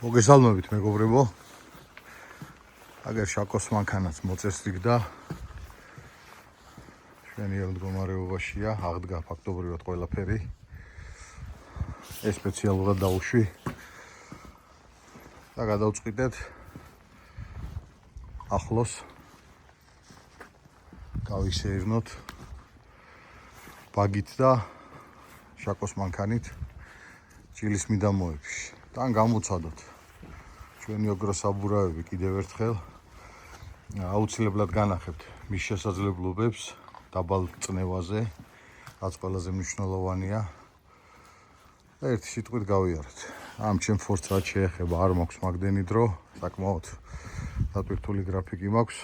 მოგესალმებით მეგობრებო. აგერ შაკოს მანქანაც მოწესრიგ და ჩვენი მდგომარეობაშია, აღდგა ფაქტობრივად ყველაფერი. ეს სპეციალურად დავუშვი და გადავწყვიტეთ ახლოს გავისეირნოთ ბაგით და შაკოს მანქანით ჭილის მიდამოებში. თან გამოცადოთ ჩვენი ოქრო საბურავები კიდევ ერთხელ აუცილებლად განახებთ მის შესაძლებლობებს დაბალ წნევაზე, რაც ყველაზე მნიშვნელოვანია. ერთი სიტყვით გავიარეთ. ამ ჩემ ფორს რაც შეეხება არ მაქვს მაგდენი დრო, საკმაოდ დატვირთული გრაფიკი მაქვს.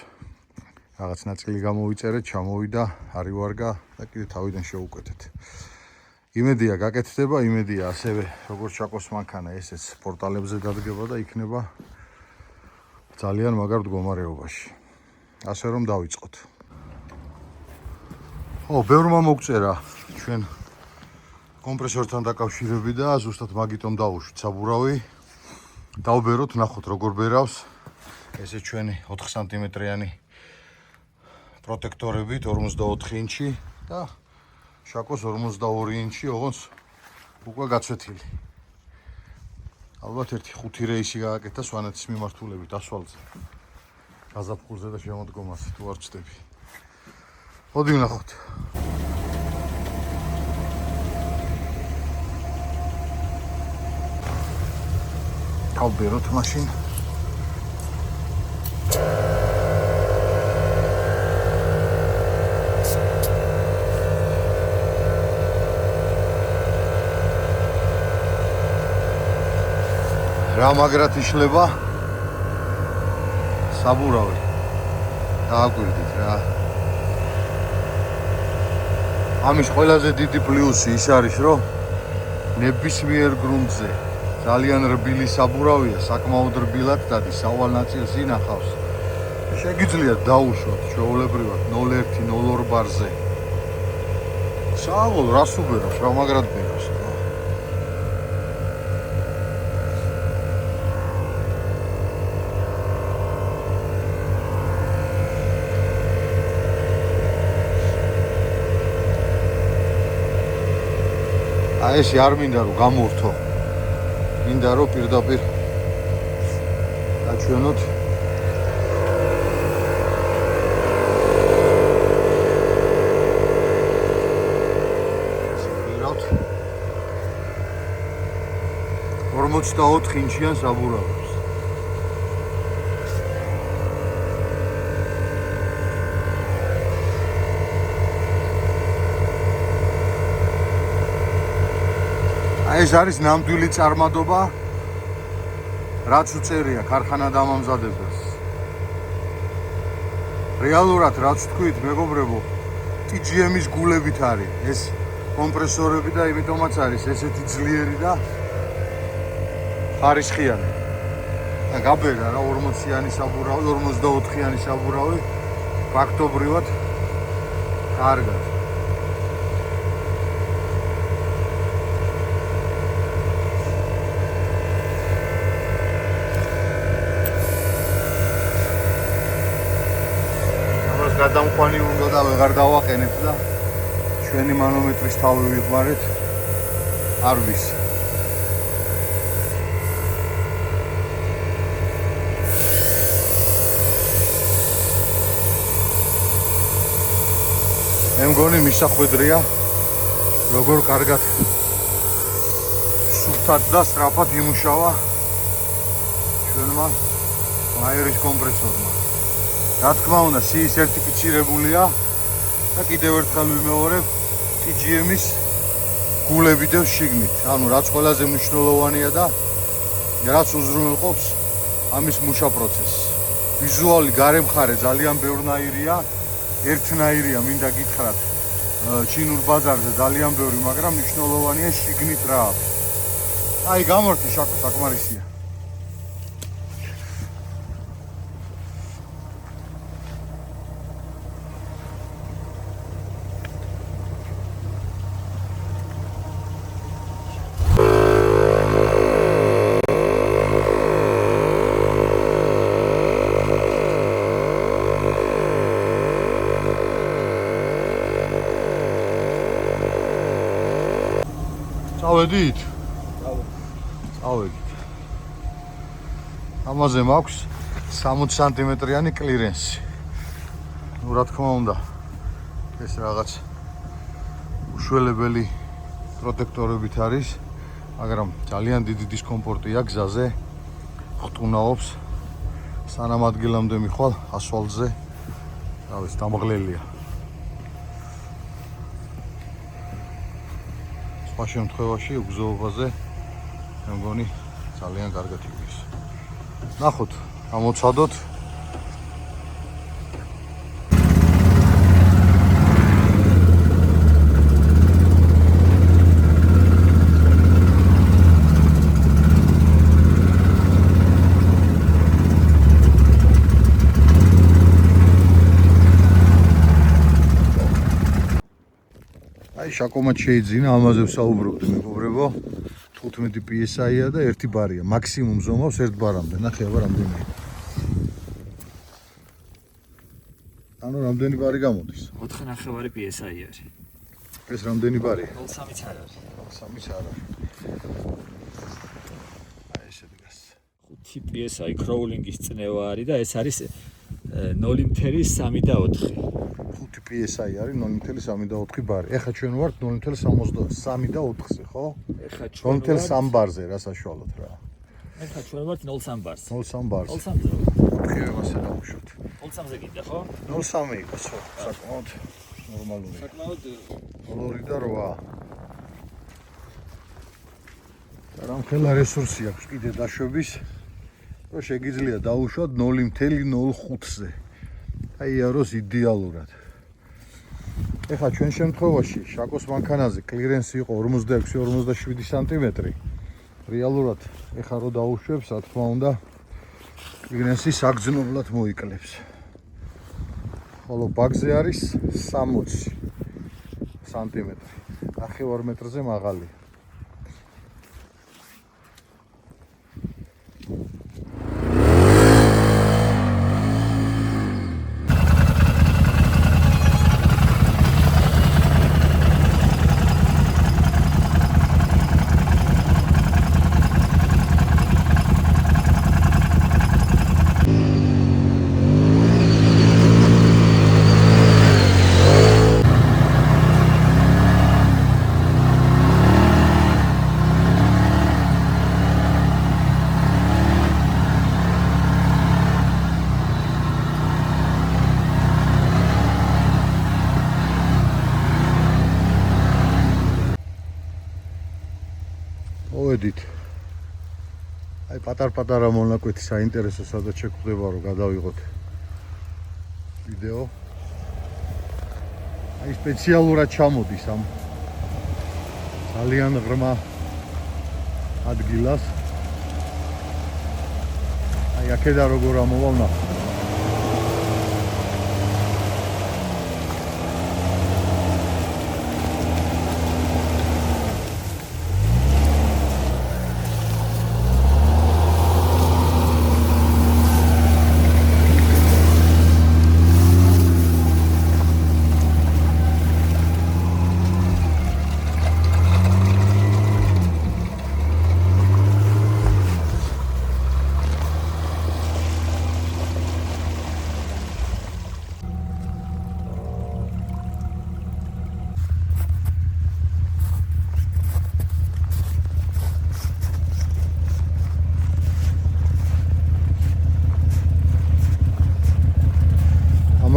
რაღაც ნაწილი გამოვიწერეთ, ჩამოვიდა, არ ივარგა და კიდე თავიდან შევუკვეთეთ. იმედია გაკეთდება, იმედია ასევე როგორც შაკოს მანქანა ესეც პორტალებზე დადგება და იქნება ძალიან მაგარ მდგომარეობაში. ასე რომ დავიწყოთ. ბევრმა მოგწერა ჩვენ კომპრესორთან დაკავშირები და ზუსტად მაგიტომ დავუშვით საბურავი. დავბეროთ, ნახოთ როგორ ბერავს. ესე ჩვენი 4 სანტიმეტრიანი პროტექტორებით 54 ინჩი და შაკოს 42 ინჩი, ოღონდ უკვე გაცვეთილი. ალბათ ერთი 5 რეისი გააკეთა სვანეთის მიმართულებით ასვალზე. გაზაფხულზე და შემოდგომაზე თუ არ ვწდები. მოდი ვნახოთ. დავბეროთ მაშინ. რა მაგრად იშლება საბურავი. დააკვირდით რა. ამის ყველაზე დიდი პლუსი ის არის, რომ ნებისმიერ გრუნტზე ძალიან რბილი საბურავია, საკმაოდ რბილად დადის, სავალ ნაწილს ინახავს. შეგიძლიათ დაუშვათ ჩვეულებრივად 0.1, 0.2 ბარზე. სავალ რას უბერავს, რა მაგრად ბერავს. ეს არ მინდა რომ გამორთო. მინდა რომ პირდაპირ დაჩვენოთ ვერავთ 44 ინჩიან საბურავებს. ეს არის ნამდვილი წარმადობა, რაც უწერია ქარხანა დამამზადებელს. რეალურად რაც თქვით, მეგობრებო, TGM-ის გულებით არის ეს კომპრესორები და იმიტომაც არის ესეთი ძლიერი და ხარისხიანი. და გაბერა რა 40-იანი საბურავი, 44-იანი საბურავი ფაქტობრივად კარგად. გადამყვანი უნდა და ვეღარ დავაყენებ და ჩვენი მანომეტრის თავი ვიყარეთ არ ვიცი. მე მგონი მისახვედრია როგორ კარგად სუფთად და სწრაფად იმუშავა ჩვენმა აერის კომპრესორმა. რა თქმა უნდა, CE სერტიფიცირებულია და კიდევ ერთხელ ვიმეორებ TGM-ის გულებიდან შიგნით. ანუ რაც ყველაზე მნიშვნელოვანია და რაც უზრუნველყოფს ამის მუშა პროცესს. ვიზუალი გარე მხარე ძალიან ბევრნაირია, ერთნაირია, მინდა გითხრათ, ჩინურ ბაზარზე ძალიან ბევრი, მაგრამ მნიშვნელოვანია შიგნით რა აქვს. აი გამორთი შაკო საკმარისია. წავედით? წავედით. ამაზე მაქვს 60 სანტიმეტრიანი კლირენსი. ნუ რა თქმა უნდა, ეს რაღაც უშველებელი პროტექტორებით არის, მაგრამ ძალიან დიდი დისკომფორტია გზაზე. ხტუნაობს. სანამ ადგილამდე მიხვალ ასფალტზე. რავის, დამღლელია. სხვა შემთხვევაში უგზოობაზე მე მგონი ძალიან კარგად იქნება. ნახოთ, გამოცადოთ. შაკომად შეიძინა, ამაზე ვსაუბრობდი, მეგობრებო. 15 PSI-ია და 1 ბარია. მაქსიმუმ ზომავს 1 ბარამდე. ნახე აბა რამდენია. ანუ რამდენი ბარი გამოდის? 4.5 PSI არის. ეს რამდენი ბარია? 0.3-იც არ არის. 0.3-იც არ არის. აი ესე დგას. 5 PSI crawling-ის წნევა არის და ეს არის 0.3 და 4. 5 PSI არის 0.3 ბარი. ეხლა ჩვენ ვართ 0.63 და 4-ზე, ხო? ეხლა ჩვენ 0.3 ბარზე რა საშუალოდ რა. ეხლა ჩვენ ვართ 0.3 ბარზე. 0.3 ბარზე. 0.3-ზე. 4-ზე მასე დავუშვათ. 0.3-ზე კიდე, ხო? 0.3 იყოს, ხო? საკმაოდ ნორმალურია. საკმაოდ 2 და 8. და რამხელა რესურსი აქვს კიდე დაშვების, რომ შეგიძლია დაუშვათ 0.05-ზე. აი აროს იდეალურად. ეხლა ჩვენ შემთხვევაში შაკოს მანქანაზე კლირენსი იყო 46-47 სანტიმეტრი. რეალურად ეხლა რო დაუშვებს, რა თქმა უნდა, კლირენსი საგრძნობლად მოიკლებს. ხოლო ბაგზე არის 60 სანტიმეტრი. 9 მეტრზე მაღალია. მოვედით. აი პატარ-პატარა მონაკვეთი საინტერესო სადაც შეგვდება რომ გადავიღოთ ვიდეო. აი სპეციალურად ჩამოდის ამ ძალიან ღრმა ადგილას. აი აქედა როგორ ამოვალ ნახო.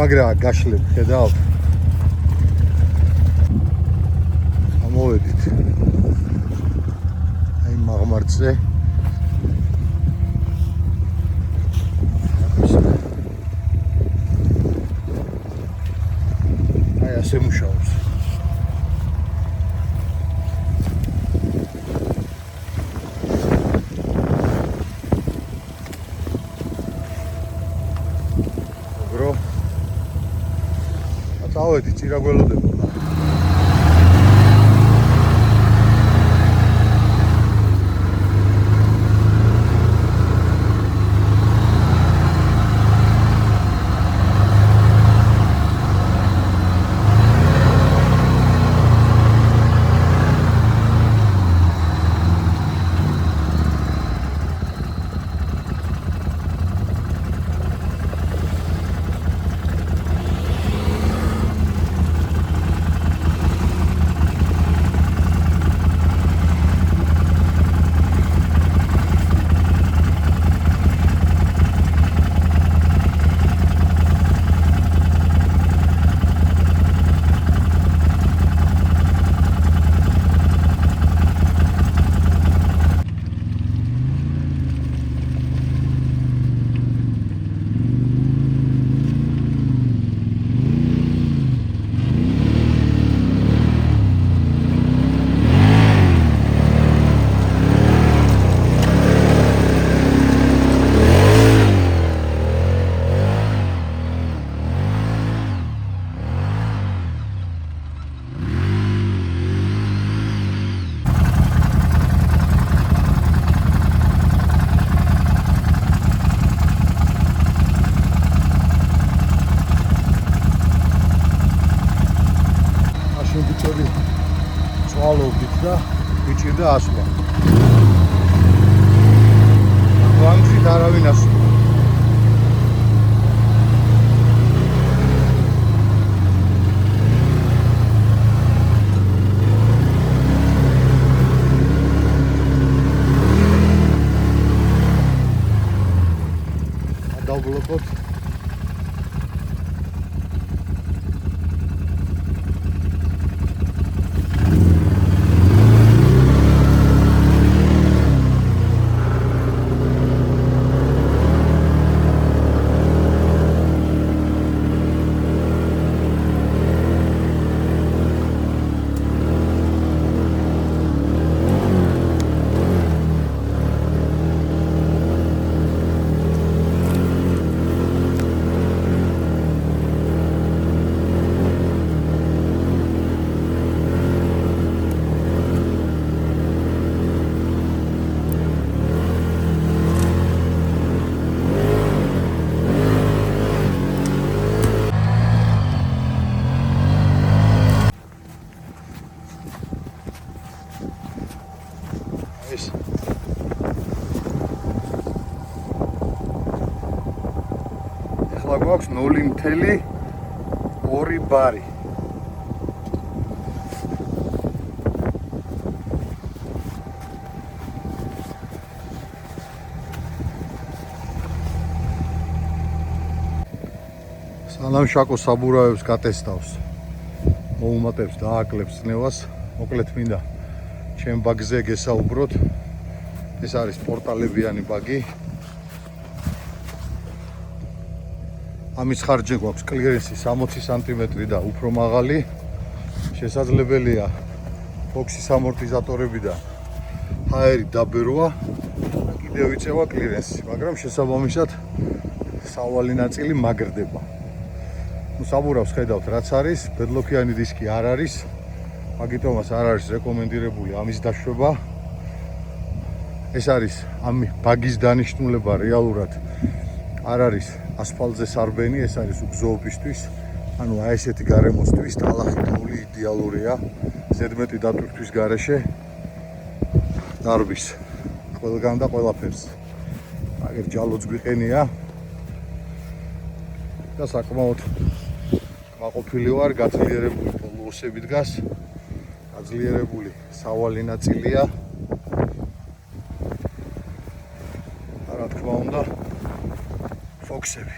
მაგრა გაშლებ, ხედავთ? ამოვედით. აი მაღმართზე. აი ასე მუშაობს. წავედი ჭირა გველოდება. სჭირდა ასვლა. ვანგრით არავინ ასვლა. დავბლოკოთ. ახლა გვაქვს 0.2 ბარი. სანამ შაკო საბურავებს გატესტავს, მოუმატებს და აკლებს წნევას, მოკლედ მინდა ჩემ ბაგზე გესაუბროთ. ეს არის პორტალებიანი ბაგი. ამის ხარჯი გვაქვს კლირენსი 60 სანტიმეტრი და უფრო მაღალი. შესაძლებელია ფოქსის ამორტიზატორებიდან ჰაერი დაბერვა და კიდევ იწევა კლირენსი, მაგრამ შესაბამისად სავალი ნაწილი მაგრდება. საბურავს ხედავთ რაც არის, ბედლოქიანი დისკი არ არის. მაგიტომაც არ არის რეკომენდირებული ამის დაშვება. ეს არის ამ ბაგის დანიშნულება რეალურად არ არის ასფალტზე სარბენი, ეს არის უგზოობისთვის. ანუ აი ესეთი გარემოსთვის ტალახი თოვლი იდეალურია ზედმეტი დატვირთვის გარეშე დარბის ყველგან და ყველაფერს. აგერ ჯალოც გვიყენია და საკმაოდ მაყოფილი ვარ, გაძლიერებული პოლუსები დგას, გაძლიერებული სავალი ნაწილია. რა თქმა უნდა, ფოქსები.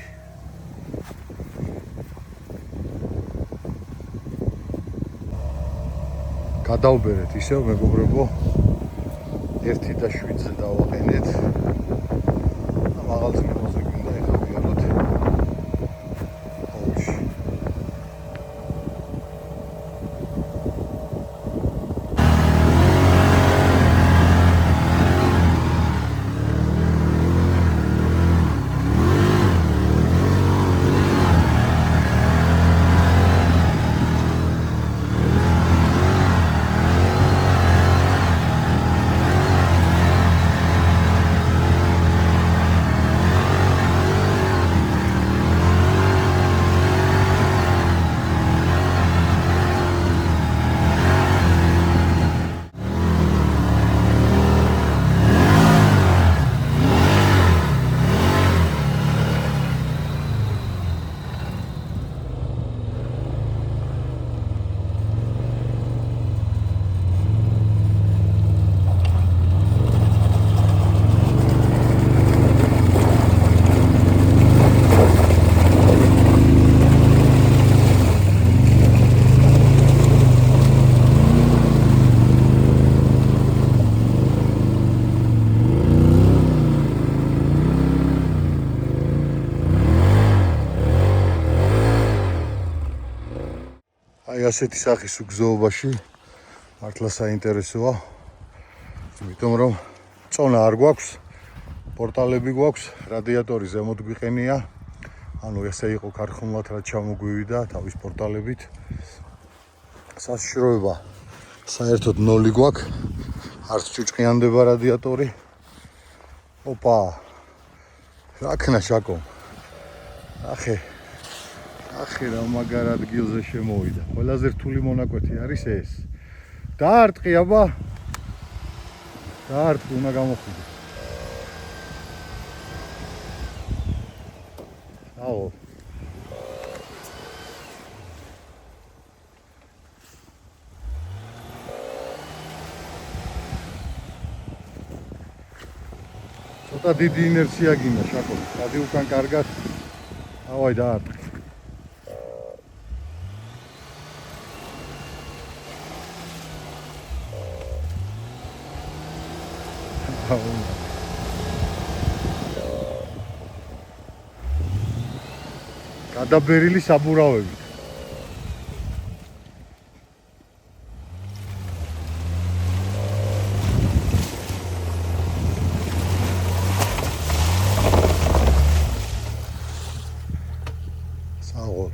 გადავბერეთ ისევ, მეგობრებო, 1.7-ზე დავაყენეთ. მაღალ წნევაზე გვინდა ეხლა ვიაროთ. აი ასეთი სახის უგზოობაში მართლა საინტერესოა. იმიტომ რომ წონა არ გვაქვს, პორტალები გვაქვს, რადიატორი ზემოთ გვიყენია. ანუ ესე იყო ქარხნულად რაც ჩამოგვივიდა თავის პორტალებით. საშიშროება საერთოდ 0 გვაქვს. არც ჭუჭყიანდება რადიატორი. ოპა. რა ქნა შაკო. ახე რა მაგარ ადგილზე შემოვიდა. ყველაზე რთული მონაკვეთი არის ეს. დაარტყი აბა. დაარტყი უნდა გამოხვიდე. აო. ცოტა დიდი ინერცია გინდა შაკო. დადი უკან კარგად. ავაი დაარტყი. გადაბერილი საბურავები. საღოლ.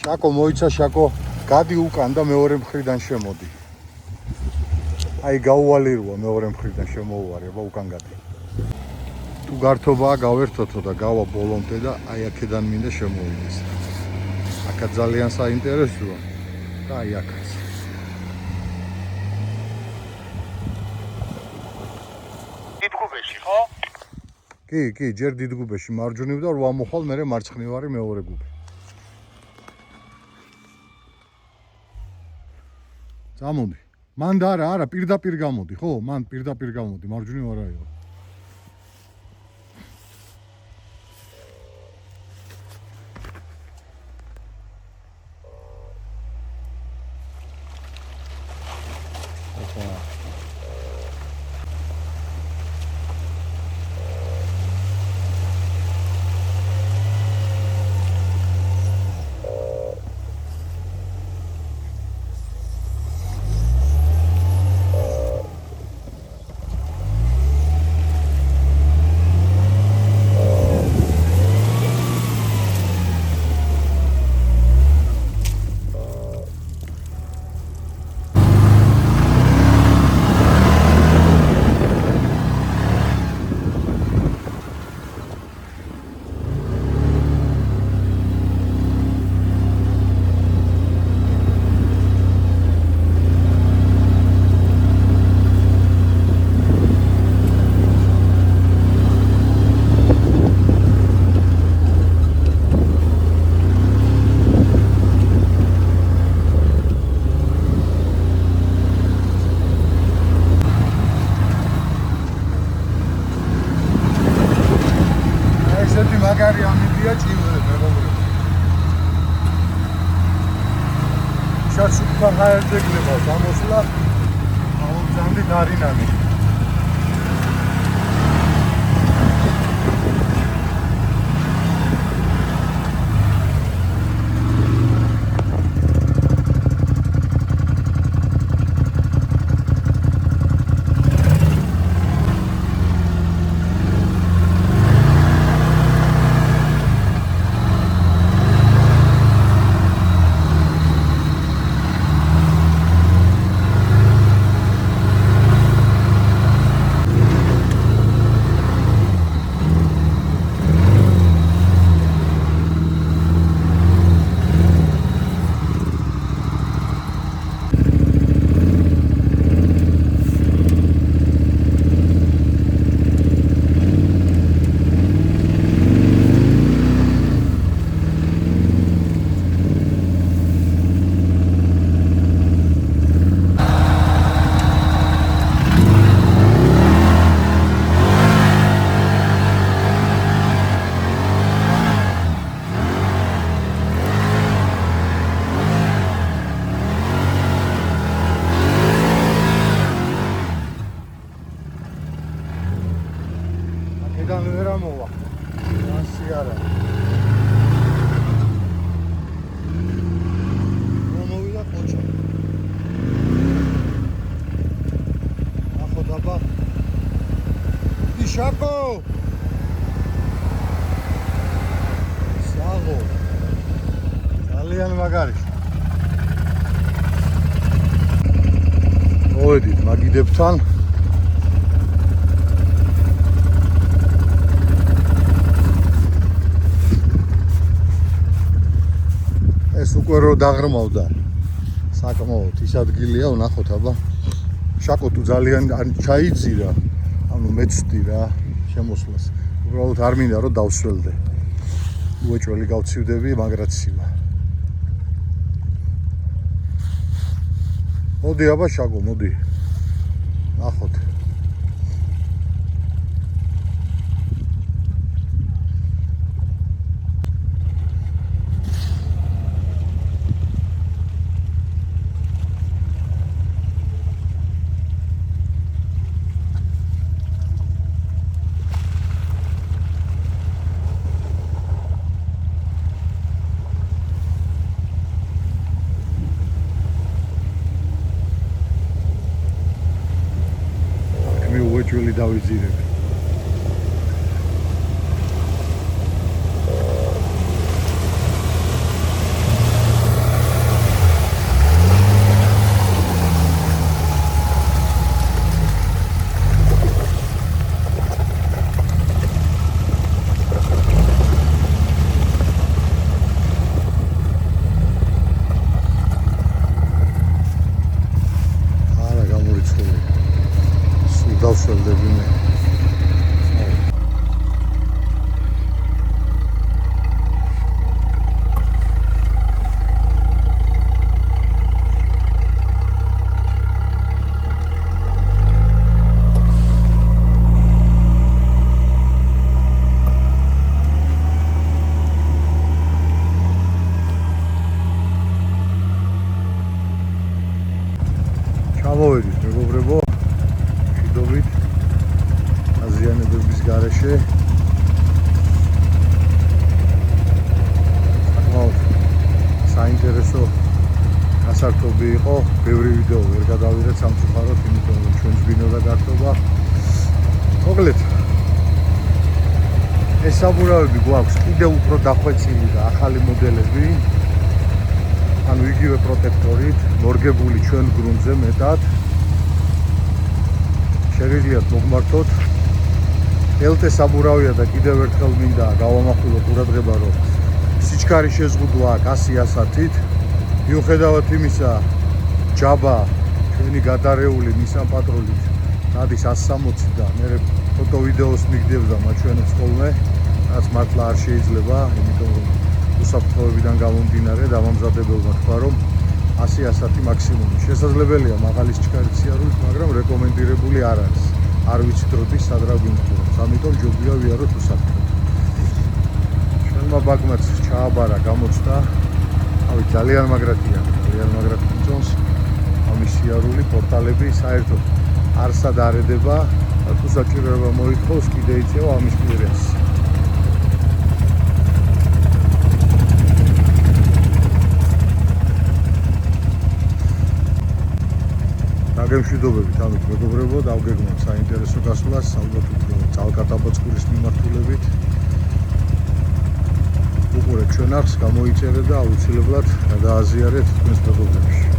შაკო მოიცა შაკო, გადი უკან და მეორე მხრიდან შემოდი. აი გაუვალიროა მეორე მხრიდან შემოუვარი, აბა უკან გადი. თუ გართობაა გავერთოთო და გავა ბოლომდე და აი აქედან მინდა შემოვიდეს. აქაც ძალიან საინტერესოა და აი აქაც. დიდგუბეში, ხო? კი, ჯერ დიდგუბეში მარჯვნივ და 8 მოხვალ, მერე მარცხნივ არის მეორე გუბი. წამოდი. მან და არა, პირდაპირ გამოდი, ხო? მან პირდაპირ გამოდი, მარჯვნივ არაიო. მაგარი ამიდია ჭირვე მეგობრებო. შაშუკა ხაერდეგნება გამოსვლა აუძანდი დარინანი. შაკო. საღო. ძალიან მაგარი. მოვედით მაგიდებთან. ეს უკვე რო დაღრმავდა. საკმაოდ ის ადგილია, ვნახოთ აბა. შაკო თუ ძალიან ჩაიძირა. ანუ მეცდი რა შემოსვლას. უბრალოდ არ მინდა რომ დავსველდე. უეჭველი გავცივდები, მაგრად ცივა. მოდი აბა შაკო, მოდი. ნახოთ. უეჭველი დავიძირებ. არა გამორიცხული. დავსველდები მე. ჩამოვედით მეგობრებო. აზიანებების გარეშე საკმაოდ საინტერესო გასართობი იყო. ბევრი ვიდეო ვერ გადავიღეთ სამწუხაროდ, იმიტომ რომ ჩვენს ბინოდა გართობა. მოკლედ ეს საბურავები გვაქვს კიდევ უფრო დახვეწილი და ახალი მოდელები. ანუ იგივე პროტექტორით, მორგებული ჩვენ გრუნტზე მეტად. შეგიძლიათ მოგმართოთ. ელტე საბურავია და კიდევ ერთხელ მინდა გავამახვილო ყურადღება, რომ სიჩქარის შეზღუდვა აქვს 100-110-ით. მიუხედავად იმისა, ჯაბა ჩვენი გადარეული Nissan Patrol-ით დადის 160 და მე ფოტო ვიდეოს მიგდებდა მაჩვენებს ხოლმე, რაც მართლა არ შეიძლება, იმიტომ რომ უსაფრთხოებიდან გამომდინარე დამამზადებელმა თქვა, რომ 100-110 მაქსიმუმი. შესაძლებელია მაღალი სიჩქარის სიარულით, მაგრამ რეკომენდირებული არ არის. არ ვიცით როდის სად რა გვიმართლობს, ამიტომ ჯობია ვიაროთ უსაფრთხოდ. ჩვენმა ბაგმაც ჩააბარა გამოცდა, ძალიან მაგრატია, ძალიან მაგრად გიწონს ამის სიარული, პორტალები საერთოდ არსად არ ედება, თუ საჭიროება მოითხოვს, კიდე იწევა ამის კლირენსი. გემშვიდობებით ამით მეგობრებო, დავგეგმოთ საინტერესო გასვლას, ალბათ უფრო ძალკატაბაწყურის მიმართულებით. უყურეთ ჩვენ არხს, გამოიწერეთ და აუცილებლად გადააზიარეთ თქვენს მეგობრებში.